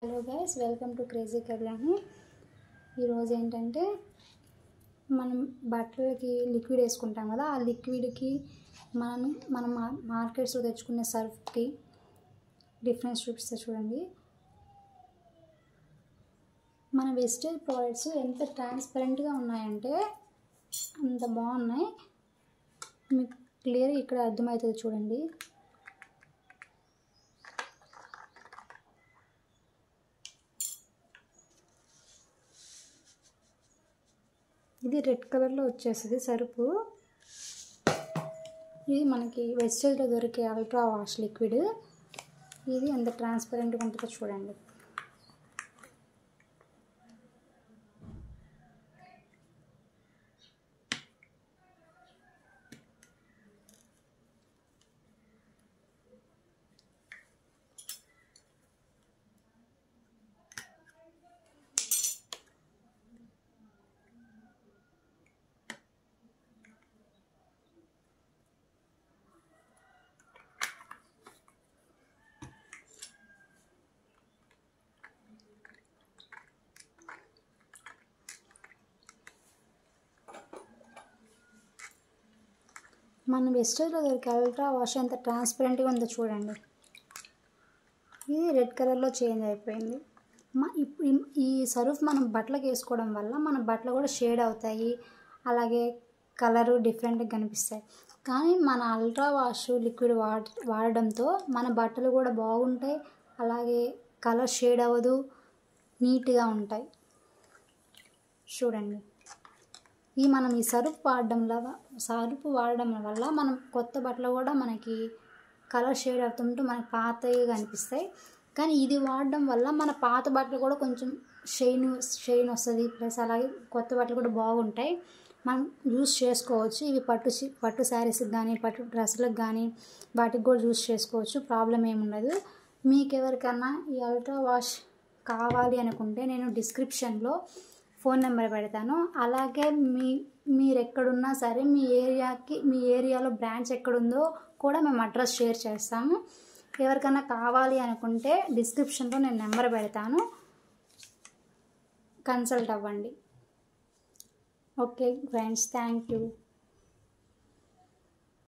Hello guys, welcome to crazy Kalyani. ఈరోజు ఏంటంటే మనం బట్టలకి లిక్విడ్ వేసుకుంటాం కదా, ఆ లిక్విడ్కి మనం మార్కెట్స్లో తెచ్చుకునే సర్ఫ్కి డిఫరెన్స్ చూపిస్తే చూడండి. మన వెజిటేబుల్ ప్రోడక్ట్స్ ఎంత ట్రాన్స్పరెంట్గా ఉన్నాయంటే అంత బాగున్నాయి. మీకు క్లియర్గా ఇక్కడ అర్థమవుతుంది చూడండి. ఇది రెడ్ కలర్లో వచ్చేస్తుంది సరుపు. ఇది మనకి వెజిటేబుల్లో దొరికే అల్ట్రా వాష్ లిక్విడ్. ఇది ఎంత ట్రాన్స్పరెంట్గా ఉంటుందో చూడండి. మన వెజిటేబుల్లో దొరికే అల్ట్రా వాష్ ఎంత ట్రాన్స్పరెంట్గా ఉందో చూడండి. ఇది రెడ్ కలర్లో చేంజ్ అయిపోయింది. ఇప్పుడు ఈ సర్ఫ్ మనం బట్టలకు వేసుకోవడం వల్ల మన బట్టలు కూడా షేడ్ అవుతాయి, అలాగే కలరు డిఫరెంట్గా కనిపిస్తాయి. కానీ మన అల్ట్రా వాష్ లిక్విడ్ వాడడంతో మన బట్టలు కూడా బాగుంటాయి, అలాగే కలర్ షేడ్ అవ్వదు, నీట్గా ఉంటాయి. చూడండి, మనం ఈ సర్ఫ్ వాడడం వల్ల మనం కొత్త బట్టలు కూడా మనకి కలర్ షేడ్ అవుతుంటే మనకి పాతగా కనిపిస్తాయి. కానీ ఇది వాడడం వల్ల మన పాత బట్టలు కూడా కొంచెం షైన్ వస్తుంది, ప్లస్ అలాగే కొత్త బట్టలు కూడా బాగుంటాయి, మనం యూస్ చేసుకోవచ్చు. ఇవి పట్టు శారీస్కి కానీ పట్టు డ్రెస్సులకు కానీ వాటికి కూడా యూస్ చేసుకోవచ్చు, ప్రాబ్లం ఏముండదు. మీకు ఎవరికైనా ఈ అల్ట్రా వాష్ కావాలి అనుకుంటే నేను డిస్క్రిప్షన్లో ఫోన్ నెంబర్ పెడతాను. అలాగే మీరు ఎక్కడున్నా సరే మీ ఏరియాలో బ్రాంచ్ ఎక్కడుందో కూడా మేము అడ్రస్ షేర్ చేస్తాము. ఎవరికైనా కావాలి అనుకుంటే డిస్క్రిప్షన్లో నేను నెంబర్ పెడతాను, కన్సల్ట్ అవ్వండి. Okay friends, thank you.